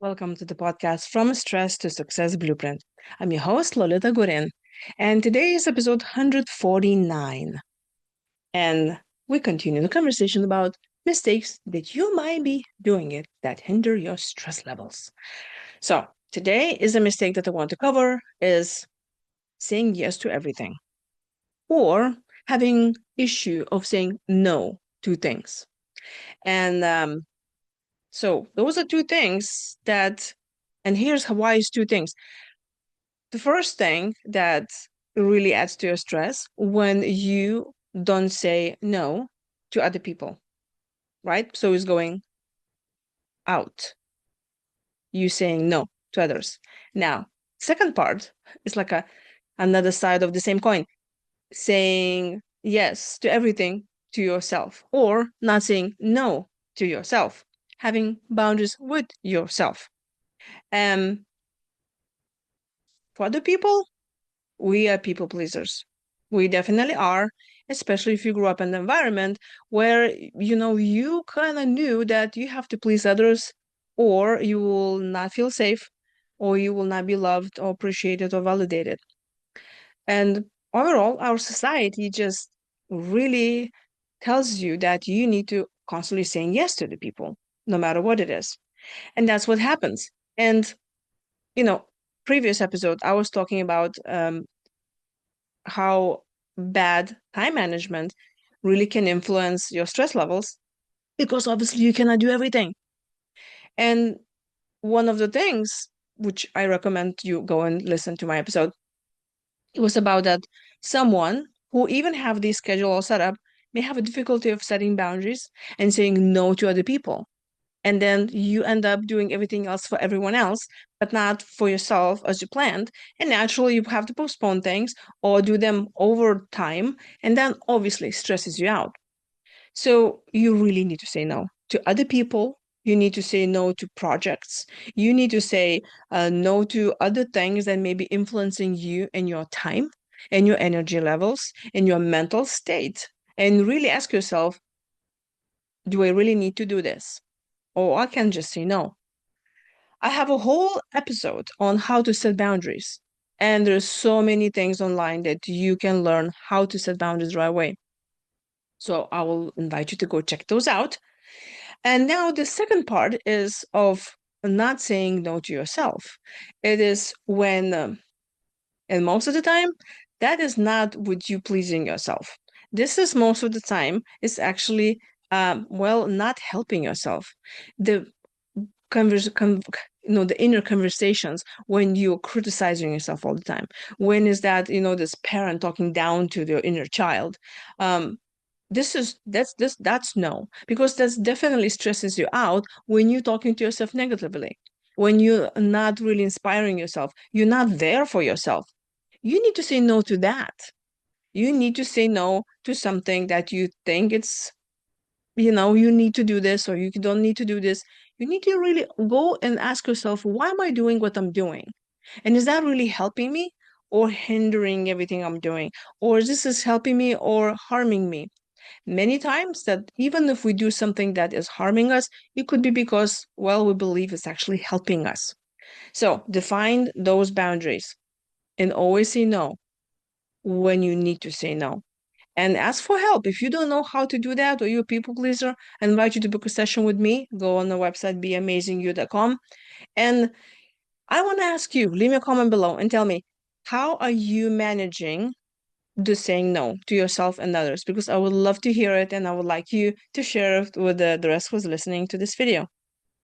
Welcome to the podcast From Stress to Success Blueprint. I'm your host, Lolita Guarin, and today is episode 149. And we continue the conversation about mistakes that you might be doing it that hinder your stress levels. So today is a mistake that I want to cover is saying yes to everything or having issue of saying no to things. And so those are two things and here's why it's two things. The first thing that really adds to your stress when you don't say no to other people, right? So it's going out, you saying no to others. Now, second part is like another side of the same coin, saying yes to everything to yourself or not saying no to yourself, having boundaries with yourself. Um, for other people, we are people pleasers. We definitely are, especially if you grew up in an environment where, you kind of knew that you have to please others or you will not feel safe or you will not be loved or appreciated or validated. And overall, our society just really tells you that you need to constantly saying yes to the people, no matter what it is. And that's what happens. And, you know, previous episode, I was talking about how bad time management really can influence your stress levels because obviously you cannot do everything. And one of the things which I recommend you go and listen to my episode, it was about that someone who even have the schedule all set up may have a difficulty of setting boundaries and saying no to other people. And then you end up doing everything else for everyone else, but not for yourself as you planned. And naturally, you have to postpone things or do them over time, and then obviously stresses you out. So you really need to say no to other people. You need to say no to projects. You need to say no to other things that may be influencing you and your time and your energy levels and your mental state. And really ask yourself, do I really need to do this? Or I can just say no. I have a whole episode on how to set boundaries. And there's so many things online that you can learn how to set boundaries right away. So I will invite you to go check those out. And now the second part is of not saying no to yourself. It is when, and most of the time, that is not with you pleasing yourself. This is most of the time, it's actually, not helping yourself. The converse, the inner conversations when you're criticizing yourself all the time. When is that, this parent talking down to their inner child? That's no, because that's definitely stresses you out when you're talking to yourself negatively, when you're not really inspiring yourself, you're not there for yourself. You need to say no to that. You need to say no to something that you think you need to do this or you don't need to do this. You need to really go and ask yourself, why am I doing what I'm doing? And is that really helping me or hindering everything I'm doing? Or is this helping me or harming me? Many times that even if we do something that is harming us, it could be because, well, we believe it's actually helping us. So define those boundaries and always say no when you need to say no. And ask for help. If you don't know how to do that or you're a people pleaser, I invite you to book a session with me. Go on the website, beamazingyou.com. And I want to ask you, leave me a comment below and tell me, how are you managing the saying no to yourself and others? Because I would love to hear it and I would like you to share it with the rest who's listening to this video.